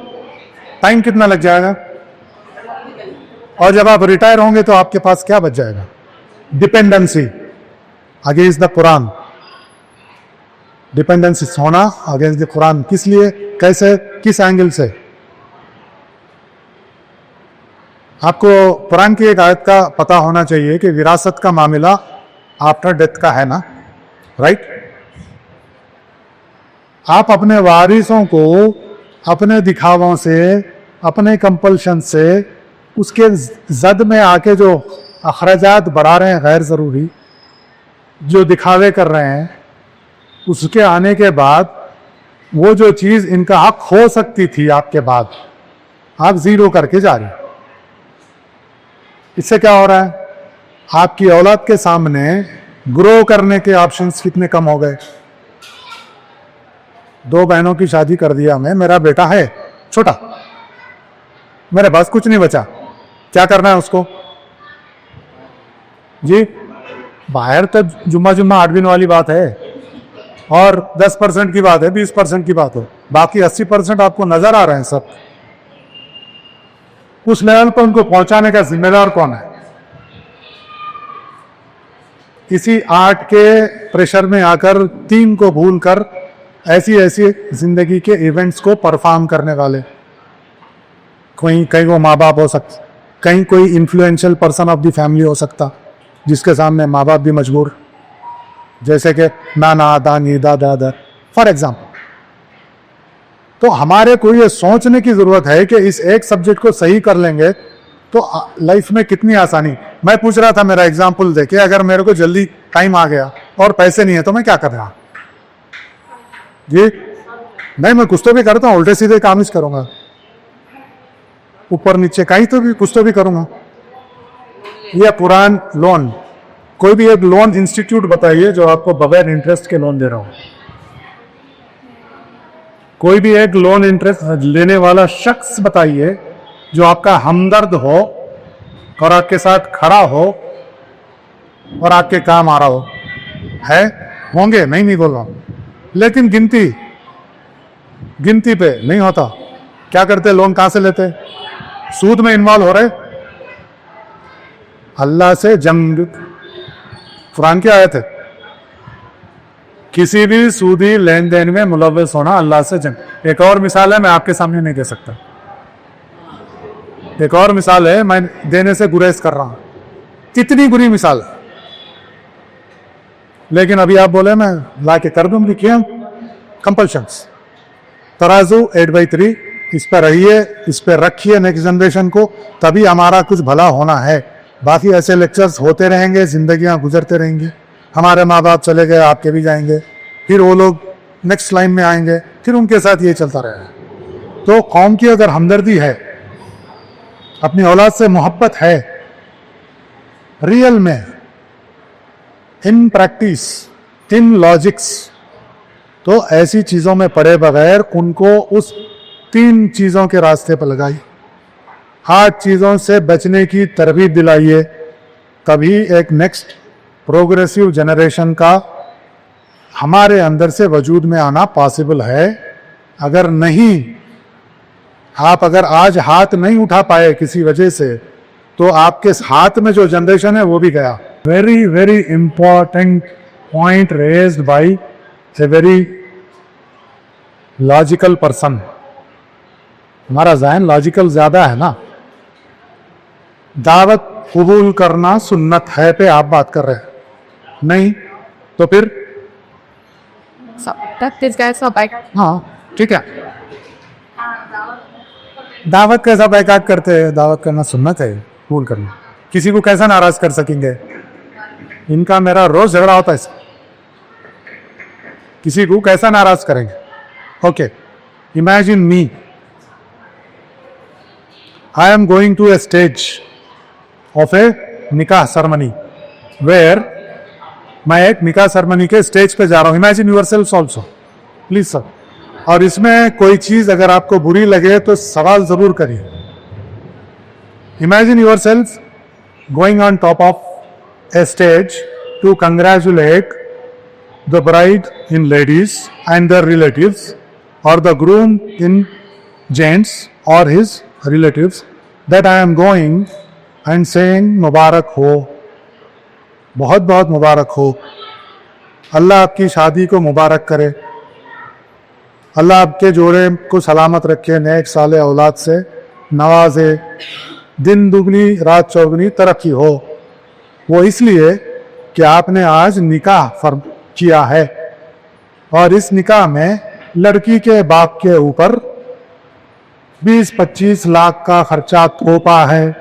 Speaker 1: टाइम कितना लग जाएगा? और जब आप रिटायर होंगे तो आपके पास क्या बच जाएगा? Dependency against the Quran, dependency होना अगेंस्ट द कुरान। किस लिए, कैसे, किस एंगल से? आपको कुरान की एक आयत का पता होना चाहिए कि विरासत का मामला आफ्टर डेथ का है ना, राइट? आप अपने वारिसों को अपने दिखावों से, अपने कंपल्शन से, उसके जद में आके जो अखराजात बढ़ा रहे हैं गैर ज़रूरी, जो दिखावे कर रहे हैं, उसके आने के बाद वो जो चीज़ इनका हक हो सकती थी आपके बाद, आप ज़ीरो करके जा रहे हैं। इससे क्या हो रहा है? आपकी औलाद के सामने ग्रो करने के ऑप्शंस कितने कम हो गए। 2 बहनों की शादी कर दिया मैं, मेरा बेटा है छोटा, मेरे पास कुछ नहीं बचा, क्या करना है उसको? जी, बाहर तो जुम्मा 8 दिन वाली बात है, और 10% की बात है, 20% की बात हो, बाकी 80% आपको नजर आ रहे हैं सब। उस लेवल पर उनको पहुंचाने का जिम्मेदार कौन है? किसी आर्ट के प्रेशर में आकर 3 को भूलकर ऐसी ऐसी जिंदगी के इवेंट्स को परफॉर्म करने वाले, कहीं वो माँ बाप हो सकता, कहीं कोई influential person of the family हो सकता, जिसके सामने माँ बाप भी मजबूर, जैसे कि नाना, दानी, दादा, दादा फॉर एग्जाम्पल। तो हमारे को ये सोचने की जरूरत है कि इस एक सब्जेक्ट को सही कर लेंगे तो लाइफ में कितनी आसानी। मैं पूछ रहा था, मेरा एग्जाम्पल देखे, अगर मेरे को जल्दी टाइम आ गया और पैसे नहीं है तो मैं क्या कर रहा जी? नहीं, मैं कुछ तो भी करता हूँ, उल्टे सीधे काम ही करूंगा, ऊपर नीचे कहीं तो भी कुछ तो भी करूंगा। ये पुरान लोन, कोई भी एक लोन इंस्टीट्यूट बताइए जो आपको बगैर इंटरेस्ट के लोन दे रहा हूं। कोई भी एक लोन इंटरेस्ट लेने वाला शख्स बताइए जो आपका हमदर्द हो और आपके साथ खड़ा हो और आपके काम आ रहा हो। है, होंगे, नहीं बोल रहा हूं, लेकिन गिनती पे नहीं होता। क्या करते, लोन कहां से लेते? सूद में इन्वॉल्व हो रहे, अल्लाह से जंग। कुरान की आयत है, किसी भी सूदी लेन देन में मुलव्वस होना अल्लाह से जंग। एक और मिसाल है, मैं आपके सामने नहीं दे सकता। एक और मिसाल है, मैं देने से गुरेज कर रहा हूं, कितनी बुरी मिसाल। लेकिन अभी आप बोले मैं ला के कर दूंगी, क्या कंपल्शंस। तराजू 8/3, इस पर रहिए, इस पर रखिए नेक्स्ट जनरेशन को, तभी हमारा कुछ भला होना है। बाकी ऐसे लेक्चर्स होते रहेंगे, जिंदगियां गुजरते रहेंगी। हमारे माँ बाप चले गए, आपके भी जाएंगे, फिर वो लोग नेक्स्ट लाइन में आएंगे, फिर उनके साथ ये चलता रहेगा। तो कौम की अगर हमदर्दी है, अपनी औलाद से मोहब्बत है रियल में, इन प्रैक्टिस, इन लॉजिक्स, तो ऐसी चीजों में पड़े बगैर उनको उस 3 चीजों के रास्ते पर लगाई। 8 चीजों से बचने की तरगीब दिलाइए, तभी एक नेक्स्ट प्रोग्रेसिव जनरेशन का हमारे अंदर से वजूद में आना पॉसिबल है। अगर नहीं, आप अगर आज हाथ नहीं उठा पाए किसी वजह से, तो आपके हाथ में जो जनरेशन है वो भी गया. Very very important point raised bye a very logical person. हमारा ज़हन लॉजिकल ज्यादा है ना. दावत कबूल करना सुन्नत है पे आप बात कर रहे हैं, नहीं तो फिर
Speaker 3: So that this guy so bike.
Speaker 1: हाँ ठीक है. दावत कैसा बैकात करते हैं? दावत करना सुन्नत है, कबूल करना. किसी को कैसा नाराज कर सकेंगे? इनका मेरा रोज झगड़ा होता है. किसी को कैसा नाराज करेंगे? Okay, imagine me, I am going to a stage of a निकाह सेरेमनी वेयर मैं एक निकाह सेरेमनी के स्टेज पे जा रहा हूं. Imagine your self also please sir. और इसमें कोई चीज अगर आपको बुरी लगे तो सवाल जरूर करिए. Imagine yourself going on top of a stage to congratulate the bride in ladies and their relatives or the groom in gents or his relatives that I am going and saying मुबारक हो, बहुत बहुत मुबारक हो, अल्लाह आपकी शादी को मुबारक करे, अल्लाह आपके जोड़े को सलामत रखे, नेक साले औलाद से नवाजे, दिन दुगनी रात चौगनी तरक्की हो. वो इसलिए कि आपने आज निकाह फर्म किया है और इस निकाह में लड़की के बाप के ऊपर 20-25 लाख का खर्चा थोपा है.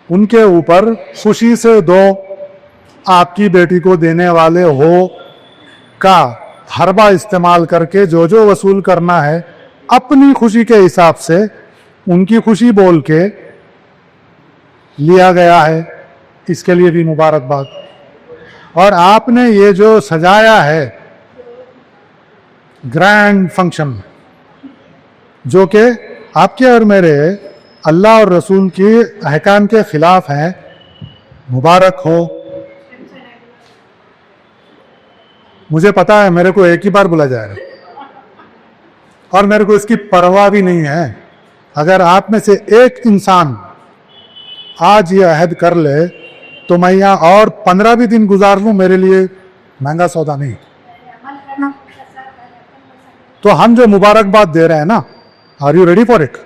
Speaker 1: उनके ऊपर खुशी से दो आपकी बेटी को देने वाले हो का हरबा इस्तेमाल करके जो जो वसूल करना है अपनी खुशी के हिसाब से उनकी खुशी बोल के लिया गया है. इसके लिए भी मुबारकबाद. और आपने ये जो सजाया है ग्रैंड फंक्शन जो कि आपके और मेरे अल्लाह और रसूल की अहकाम के खिलाफ है, मुबारक हो. मुझे पता है मेरे को एक ही बार बुला जाएगा और मेरे को इसकी परवाह भी नहीं है. अगर आप में से एक इंसान आज ये अहद कर ले तो मैं यहाँ और 15 भी दिन गुजार लूं, मेरे लिए महंगा सौदा नहीं. तो हम जो मुबारकबाद दे रहे हैं ना, are you ready for it?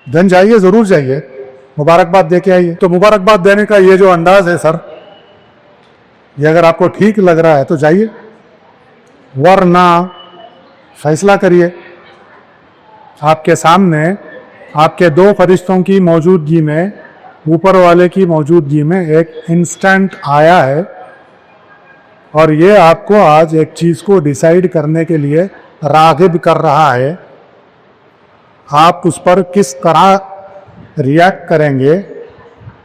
Speaker 1: Then जाइए, जरूर जाइए, मुबारकबाद दे के आइए. तो मुबारकबाद देने का ये जो अंदाज है सर, ये अगर आपको ठीक लग रहा है तो जाइए, वरना फैसला करिए. आपके सामने आपके दो फरिश्तों की मौजूदगी में, ऊपर वाले की मौजूदगी में एक इंस्टेंट आया है और ये आपको आज एक चीज को डिसाइड करने के लिए रागिब कर रहा है. आप उस पर किस तरह रिएक्ट करेंगे,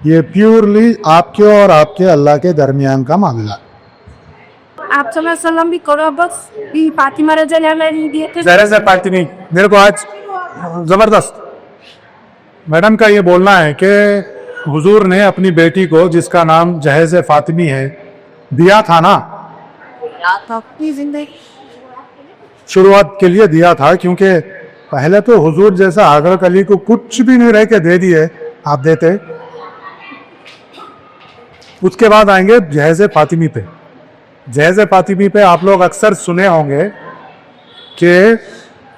Speaker 1: ये प्योरली आपके और आपके अल्लाह के दरमियान का मामला.
Speaker 3: आप सल्लम भी करो बस. ये फातिमा रज़ी अल्लाह नहीं दिए थे.
Speaker 1: जरा से फातिमी, मेरे को आज जबरदस्त मैडम का ये बोलना है कि हुजूर ने अपनी बेटी को, जिसका नाम जहेज फातिमी है, दिया था ना,
Speaker 3: अपनी जिंदगी
Speaker 1: शुरुआत के लिए दिया था. क्योंकि पहले तो हुजूर जैसा हजरत अली को कुछ भी नहीं रह के दे दिए, आप देते. उसके बाद आएंगे जहेज फातिमी पे. जहेज फातिमी पे आप लोग अक्सर सुने होंगे कि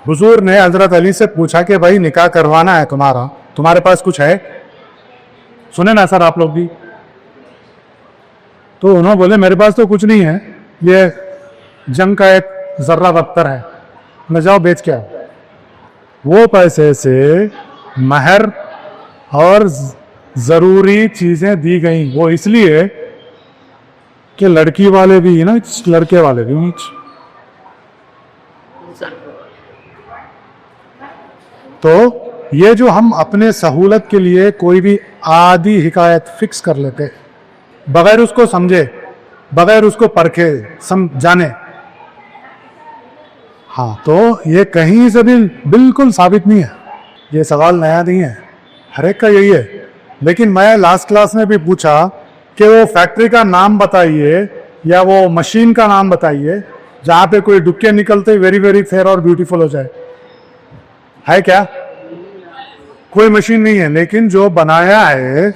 Speaker 1: हुजूर ने हजरत अली से पूछा कि भाई निकाह करवाना है तुम्हारा, तुम्हारे पास कुछ है? सुने ना सर आप लोग भी? तो उन्होंने बोले मेरे पास तो कुछ नहीं है, ये जंग का एक जर्रा दफ्तर है, मैं जाओ बेच के आओ. वो पैसे से महर और जरूरी चीजें दी गई. वो इसलिए कि लड़की वाले भी ना, लड़के वाले भी. तो ये जो हम अपने सहूलत के लिए कोई भी आदि हिकायत फिक्स कर लेते बगैर उसको समझे, बगैर उसको परखे जाने, हाँ, तो ये कहीं से भी बिल्कुल साबित नहीं है. ये सवाल नया नहीं है, हर एक का यही है. लेकिन मैं लास्ट क्लास में भी पूछा कि वो फैक्ट्री का नाम बताइए या वो मशीन का नाम बताइए जहाँ पे कोई डुक्के निकलते वेरी वेरी फेयर और ब्यूटीफुल हो जाए. है क्या? कोई मशीन नहीं है, लेकिन जो बनाया है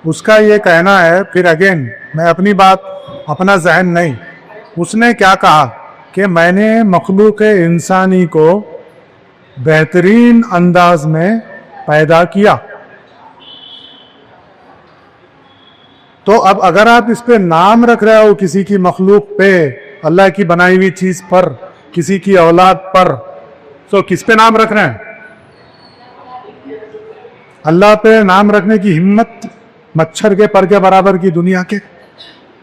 Speaker 1: उसका ये कहना है, फिर अगेन मैं अपनी बात, अपना जहन नहीं, उसने क्या कहा कि मैंने मखलूक इंसानी को बेहतरीन अंदाज में पैदा किया। तो अब अगर आप इस पे नाम रख रहे हो किसी की मखलूक पे, अल्लाह की बनाई हुई चीज पर, किसी की औलाद पर, तो किस पे नाम रख रहे हैं? अल्लाह पे नाम रखने की हिम्मत मच्छर के पर के बराबर की दुनिया के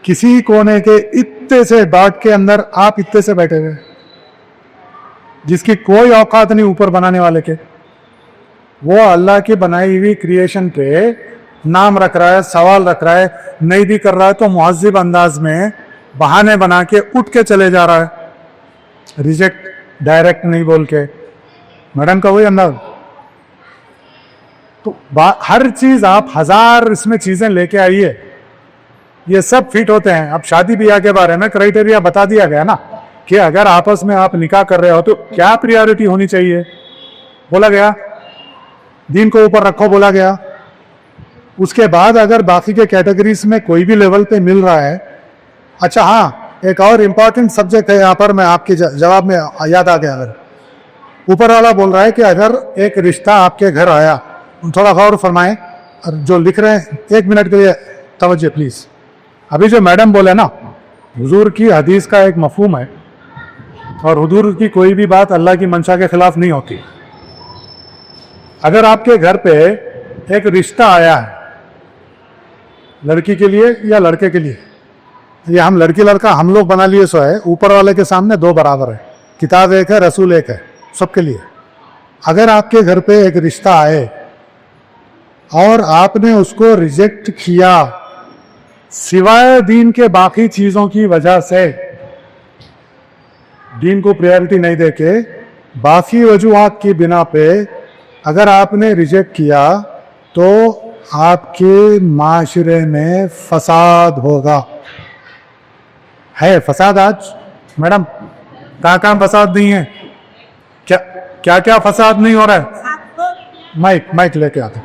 Speaker 1: किसी कोने के इत्ते से बाग के अंदर आप इत्ते से बैठे हुए, जिसकी कोई औकात नहीं ऊपर बनाने वाले के, वो अल्लाह की बनाई हुई क्रिएशन पे नाम रख रहा है, सवाल रख रहा है, नहीं भी कर रहा है तो मुहज्जिब अंदाज में बहाने बना के उठ के चले जा रहा है, रिजेक्ट डायरेक्ट नहीं बोल के। मैडम का वही अंदाज। तो हर चीज आप हजार इसमें चीजें लेके आइए, ये सब फिट होते हैं। अब शादी ब्याह के बारे में क्राइटेरिया बता दिया गया ना कि अगर आपस में आप निकाह कर रहे हो तो क्या प्रायोरिटी होनी चाहिए, बोला गया, दीन को ऊपर रखो बोला गया। उसके बाद अगर बाकी के कैटेगरीज में कोई भी लेवल पे मिल रहा है, अच्छा हाँ, एक और इम्पॉर्टेंट सब्जेक्ट है यहाँ पर, मैं आपके जवाब में याद आ गया, अगर ऊपर वाला बोल रहा है कि अगर एक रिश्ता आपके घर आया, थोड़ा गौर फरमाएं, जो लिख रहे हैं 1 मिनट के लिए तवज्जो प्लीज। अभी जो मैडम बोले ना, हुजूर की हदीस का एक मफहूम है और हुजूर की कोई भी बात अल्लाह की मंशा के खिलाफ नहीं होती। अगर आपके घर पे एक रिश्ता आया है लड़की के लिए या लड़के के लिए, ये हम लड़की लड़का हम लोग बना लिए सो है, ऊपर वाले के सामने दो बराबर है, किताब एक है, रसूल एक है, सबके लिए। अगर आपके घर पे एक रिश्ता आए और आपने उसको रिजेक्ट किया सिवाय दीन के बाकी चीजों की वजह से, दीन को प्रायोरिटी नहीं देके बाकी वजूहात की बिना पे अगर आपने रिजेक्ट किया, तो आपके माशरे में फसाद होगा। है फसाद आज मैडम? कहाँ फसाद नहीं है? क्या फसाद नहीं हो रहा है? माइक लेके आते।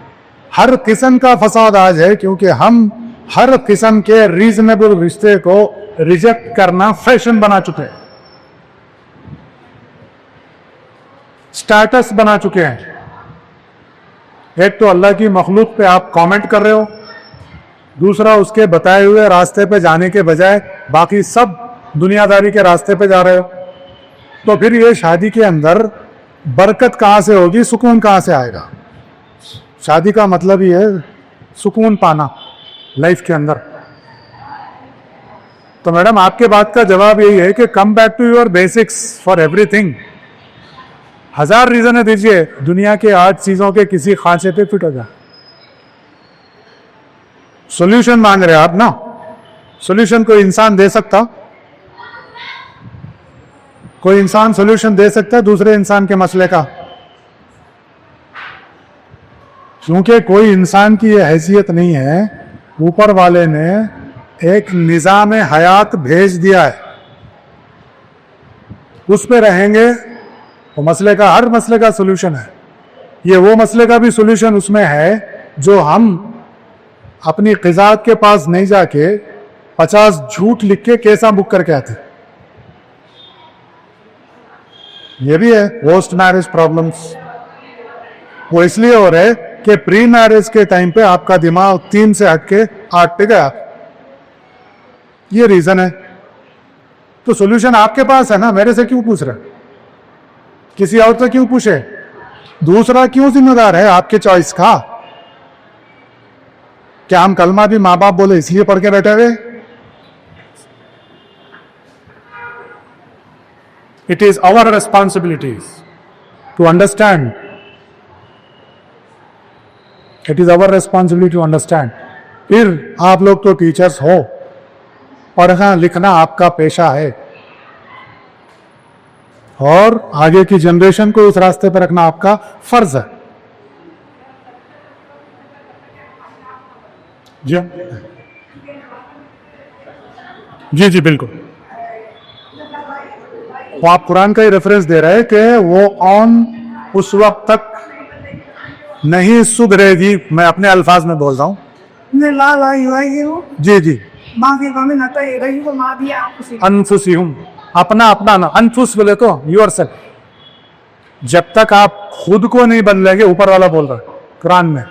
Speaker 1: हर किस्म का फसाद आज है, क्योंकि हम हर किस्म के रीजनेबल रिश्ते को रिजेक्ट करना फैशन बना चुके हैं, स्टेटस बना चुके हैं। एक तो अल्लाह की मखलूक पे आप कमेंट कर रहे हो, दूसरा उसके बताए हुए रास्ते पे जाने के बजाय बाकी सब दुनियादारी के रास्ते पे जा रहे हो। तो फिर ये शादी के अंदर बरकत कहाँ से होगी, सुकून कहाँ से आएगा? शादी का मतलब ही है सुकून पाना लाइफ के अंदर। तो मैडम आपके बात का जवाब यही है कि come back to your basics for everything. हजार रीजन दीजिए दुनिया के आज चीजों के किसी खांचे पे फिट हो जाए। सॉल्यूशन मांग रहे आप ना, सॉल्यूशन कोई इंसान दे सकता? कोई इंसान सॉल्यूशन दे सकता है दूसरे इंसान के मसले का? क्योंकि कोई इंसान की यह हैसियत नहीं है, ऊपर वाले ने एक निजाम हयात भेज दिया है, उस पे रहेंगे वो मसले का, हर मसले का सॉल्यूशन है। ये वो मसले का भी सॉल्यूशन उसमें है जो हम अपनी क़िज़ात के पास नहीं जाके 50 झूठ लिख के केसा बुक करके आते। ये भी है पोस्ट मैरिज प्रॉब्लम्स। वो इसलिए हो रहे कि प्री मैरिज के टाइम पे आपका दिमाग 3 से हट के 8 पे गया, ये रीजन है। तो सॉल्यूशन आपके पास है ना, मेरे से क्यों पूछ रहे? किसी और से क्यों पूछे? दूसरा क्यों जिम्मेदार है आपके चॉइस का? क्या हम कलमा भी माँ बाप बोले इसलिए पढ़ के बैठे हुए? It is our responsibilities to understand, it is our responsibility to understand. फिर आप लोग तो टीचर्स हो, पढ़ना लिखना आपका पेशा है, और आगे की जनरेशन को उस रास्ते पर रखना आपका फर्ज है। जी बिल्कुल। वो आप कुरान का ही रेफरेंस दे रहे हैं कि वो ऑन उस वक्त तक नहीं सुधरेगी, मैं अपने अल्फाज में बोल रहा हूँ।
Speaker 3: ला ला युवाई हो
Speaker 1: जी जी।
Speaker 3: माँ के कमी ना तो रही को माँ दिया आपको
Speaker 1: अनफुसिहुम, अपना अपना ना, अनफुस बोले तो योर सेल्फ। जब तक आप खुद को नहीं बदलेंगे, ऊपर वाला बोल रहा है कुरान में,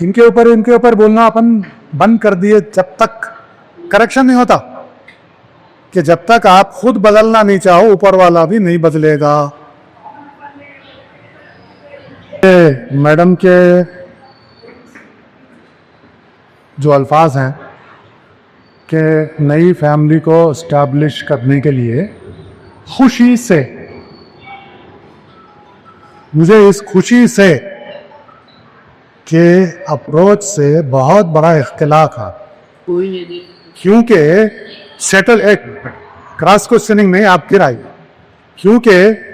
Speaker 1: इनके ऊपर बोलना अपन बंद कर दिए। जब तक करेक्शन नहीं होता, कि जब तक आप खुद बदलना नहीं चाहो, ऊपर वाला भी नहीं बदलेगा। मैडम के जो अल्फाज हैं कि नई फैमिली को इस्टेब्लिश करने के लिए खुशी से, मुझे इस खुशी से के अप्रोच से बहुत बड़ा इख्तिलाफ है, क्योंकि सेटल एक क्रॉस क्वेश्चनिंग नहीं आपकी राय, क्योंकि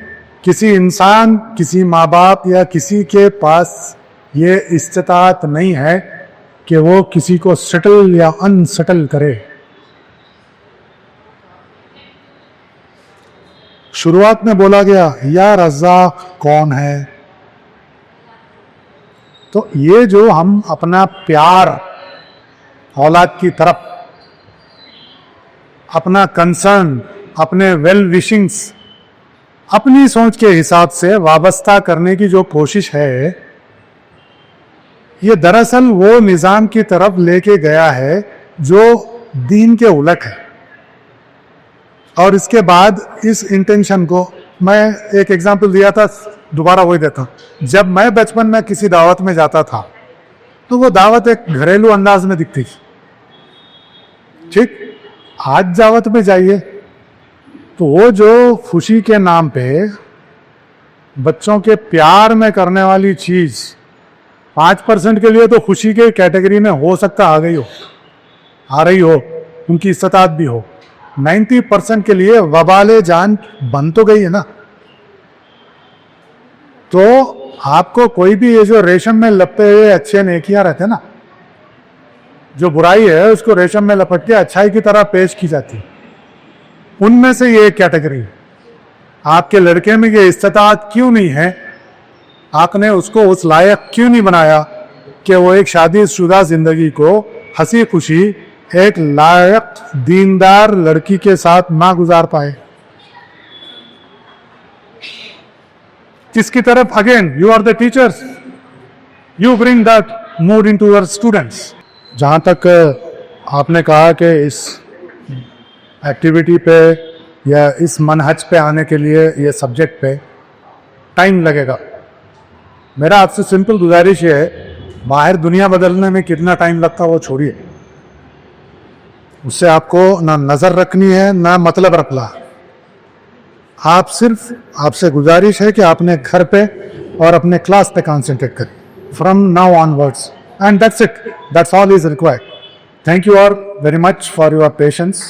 Speaker 1: किसी इंसान, किसी माँ बाप या किसी के पास ये इस्तिताअत नहीं है कि वो किसी को सेटल या अनसेटल करे। शुरुआत में बोला गया या रज़्ज़ाक़ कौन है, तो ये जो हम अपना प्यार औलाद की तरफ, अपना कंसर्न, अपने वेल विशिंग्स अपनी सोच के हिसाब से वाबस्ता करने की जो कोशिश है, ये दरअसल वो निज़ाम की तरफ लेके गया है जो दीन के उलट है। और इसके बाद इस इंटेंशन को, मैं एक एग्जांपल दिया था, दोबारा वही देता। जब मैं बचपन में किसी दावत में जाता था तो वो दावत एक घरेलू अंदाज में दिखती थी, ठीक। आज दावत में जाइए तो वो जो खुशी के नाम पे बच्चों के प्यार में करने वाली चीज 5% के लिए तो खुशी के कैटेगरी में हो सकता आ रही हो, उनकी इस्तात भी हो, 90% के लिए वबाले जान बन तो गई है ना। तो आपको कोई भी ये जो रेशम में लपटे हुए अच्छे नेकियां रहते हैं ना, जो बुराई है उसको रेशम में लपट के अच्छाई की तरह पेश की जाती, उनमें से ये एक कैटेगरी। आपके लड़के में ये इस्तात क्यों नहीं है, आपने उसको उस लायक क्यों नहीं बनाया कि वो एक शादीशुदा जिंदगी को हंसी खुशी एक लायक दीनदार लड़की के साथ ना गुजार पाए। किसकी तरफ, again you are the teachers, you bring that mood into your students. जहाँ तक आपने कहा कि इस एक्टिविटी पे या इस मनहज पे आने के लिए, ये सब्जेक्ट पे टाइम लगेगा, मेरा आपसे सिंपल गुजारिश ये है, बाहर दुनिया बदलने में कितना टाइम लगता है वो छोड़िए, उससे आपको ना नज़र रखनी है ना मतलब रखना। आप सिर्फ, आपसे गुजारिश है कि आपने घर पे और अपने क्लास पे कॉन्सेंट्रेट करें from now onwards, and that's it, that's all is required. Thank you all very much for your patience.